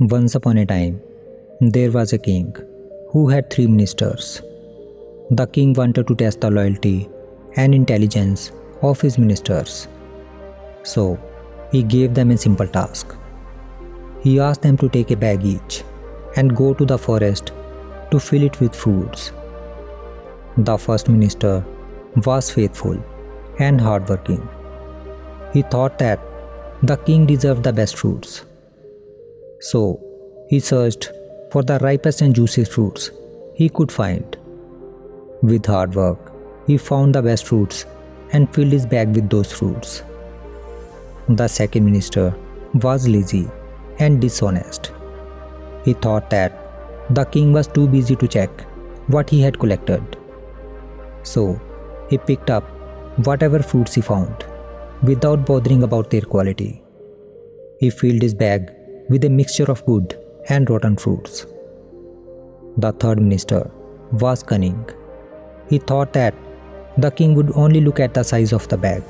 Once upon a time, there was a king who had 3 ministers. The king wanted to test the loyalty and intelligence of his ministers. So, he gave them a simple task. He asked them to take a bag each and go to the forest to fill it with fruits. The first minister was faithful and hardworking. He thought that the king deserved the best fruits. So, he searched for the ripest and juiciest fruits he could find. With hard work, he found the best fruits and filled his bag with those fruits. The second minister was lazy and dishonest. He thought that the king was too busy to check what he had collected. So, he picked up whatever fruits he found without bothering about their quality. He filled his bag with a mixture of good and rotten fruits. The third minister was cunning. He thought that the king would only look at the size of the bag,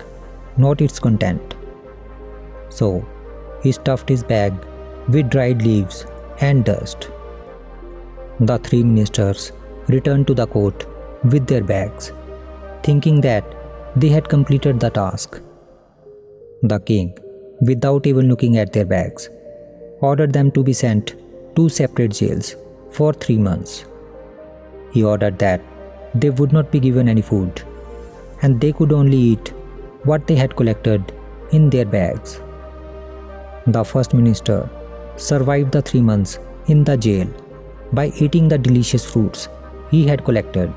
not its content. So, he stuffed his bag with dried leaves and dust. The 3 ministers returned to the court with their bags, thinking that they had completed the task. The king, without even looking at their bags, ordered them to be sent to separate jails for 3 months. He ordered that they would not be given any food, and they could only eat what they had collected in their bags. The first minister survived the 3 months in the jail by eating the delicious fruits he had collected.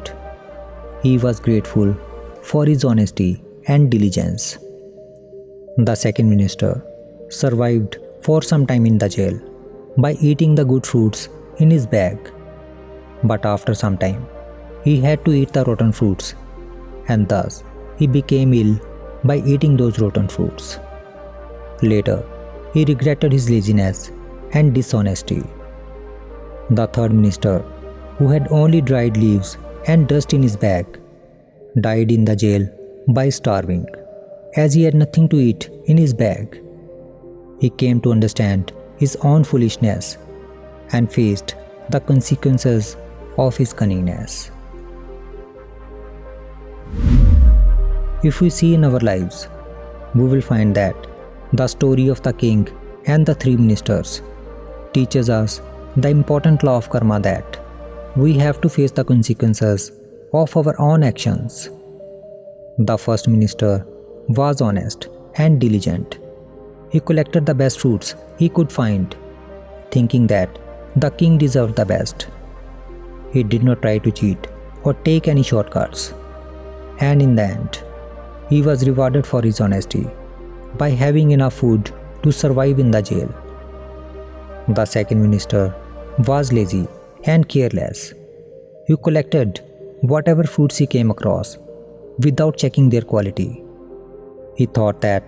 He was grateful for his honesty and diligence. The second minister survived for some time in the jail by eating the good fruits in his bag. But after some time, he had to eat the rotten fruits, and thus he became ill by eating those rotten fruits. Later, he regretted his laziness and dishonesty. The third minister, who had only dried leaves and dust in his bag, died in the jail by starving, as he had nothing to eat in his bag. He came to understand his own foolishness and faced the consequences of his cunningness. If we see in our lives, we will find that the story of the king and the 3 ministers teaches us the important law of karma, that we have to face the consequences of our own actions. The first minister was honest and diligent. He collected the best fruits he could find, thinking that the king deserved the best. He did not try to cheat or take any shortcuts. And in the end, he was rewarded for his honesty by having enough food to survive in the jail. The second minister was lazy and careless. He collected whatever fruits he came across without checking their quality. He thought that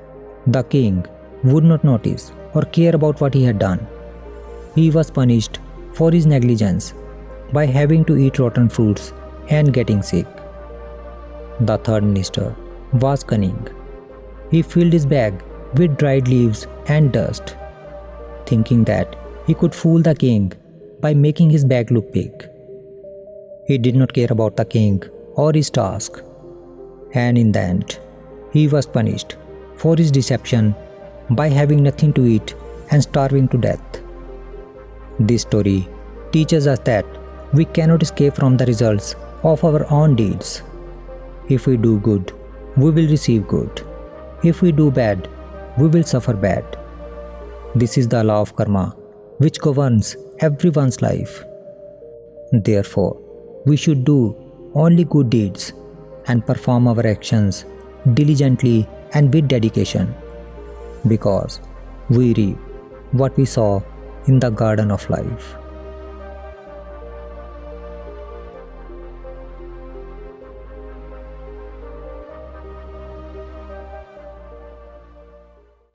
the king would not notice or care about what he had done. He was punished for his negligence by having to eat rotten fruits and getting sick. The third minister was cunning. He filled his bag with dried leaves and dust, thinking that he could fool the king by making his bag look big. He did not care about the king or his task, and in the end, he was punished for his deception by having nothing to eat and starving to death. This story teaches us that we cannot escape from the results of our own deeds. If we do good, we will receive good. If we do bad, we will suffer bad. This is the law of karma which governs everyone's life. Therefore, we should do only good deeds and perform our actions diligently and with dedication, because we reap what we sow in the garden of life.